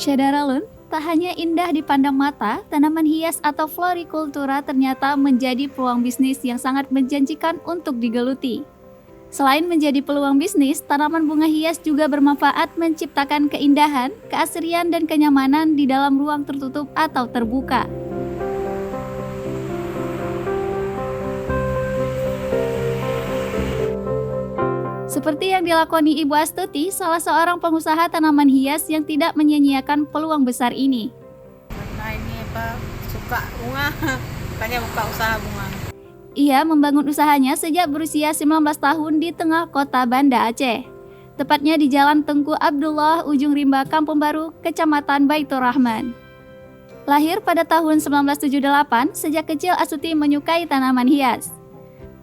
Syadaralun, tak hanya indah dipandang mata, tanaman hias atau florikultura ternyata menjadi peluang bisnis yang sangat menjanjikan untuk digeluti. Selain menjadi peluang bisnis, tanaman bunga hias juga bermanfaat menciptakan keindahan, keasrian, dan kenyamanan di dalam ruang tertutup atau terbuka. Seperti yang dilakoni Ibu Astuti, salah seorang pengusaha tanaman hias yang tidak menyia-nyiakan peluang besar ini. Karena ini suka bunga, makanya buka usaha bunga. Ia membangun usahanya sejak berusia 19 tahun di tengah kota Banda Aceh. Tepatnya di Jalan Tengku Abdullah, Ujung Rimba, Kampung Baru, Kecamatan Baitur Rahman. Lahir pada tahun 1978, sejak kecil Astuti menyukai tanaman hias.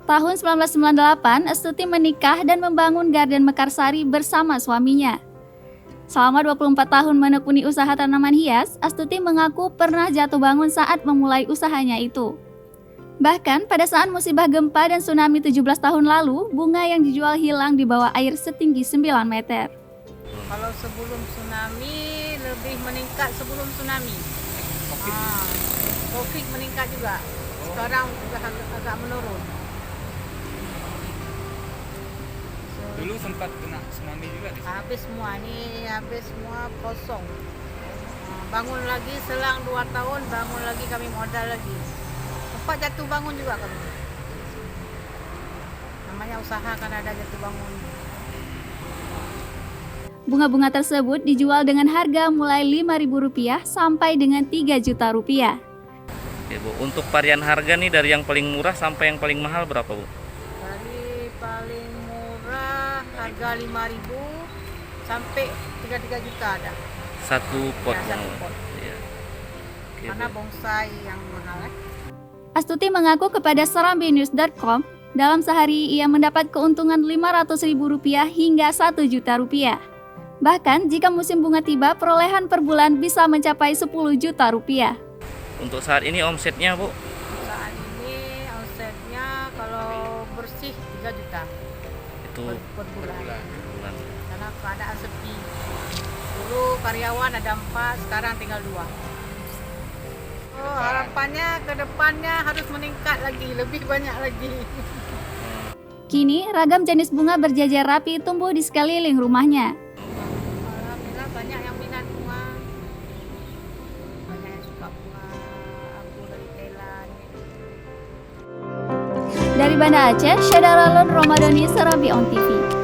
Tahun 1998, Astuti menikah dan membangun Garden Mekarsari bersama suaminya. Selama 24 tahun menekuni usaha tanaman hias, Astuti mengaku pernah jatuh bangun saat memulai usahanya itu. Bahkan pada saat musibah gempa dan tsunami 17 tahun lalu, bunga yang dijual hilang di bawah air setinggi 9 meter. Kalau sebelum tsunami lebih meningkat sebelum tsunami. Profit meningkat juga. Sekarang sudah agak menurun. Dulu sempat kena tsunami juga di sini. Habis semua kosong. Bangun lagi selang 2 tahun, bangun lagi kami modal lagi. Sempat jatuh bangun juga kami. Namanya usaha kan ada jatuh bangun. Bunga-bunga tersebut dijual dengan harga mulai Rp5.000 sampai dengan Rp3 juta. Ya, Bu. Untuk varian harga nih dari yang paling murah sampai yang paling mahal berapa, Bu? Dari paling murah harga 5.000 sampai 3 juta ada. Satu pot. Ya, satu pot. Ya. Oke, Karena Bu. bonsai yang mahal. Astuti mengaku kepada serambinews.com, dalam sehari ia mendapat keuntungan Rp500.000 hingga Rp1 juta. Bahkan jika musim bunga tiba, perolehan per bulan bisa mencapai Rp10 juta. Untuk saat ini omsetnya, Bu? Saat ini omsetnya kalau bersih 3 juta Itu per bulan. bulan. Karena keadaan sepi. Dulu karyawan ada 4, sekarang tinggal 2. Harapannya ke depannya harus meningkat lagi, lebih banyak lagi. Kini, ragam jenis bunga berjajar rapi tumbuh di sekeliling rumahnya. Alhamdulillah banyak yang minat bunga. Banyak yang suka bunga. Aku dari Thailand. Dari Banda Aceh, Syadaralun Romadhoni, Serambi On TV.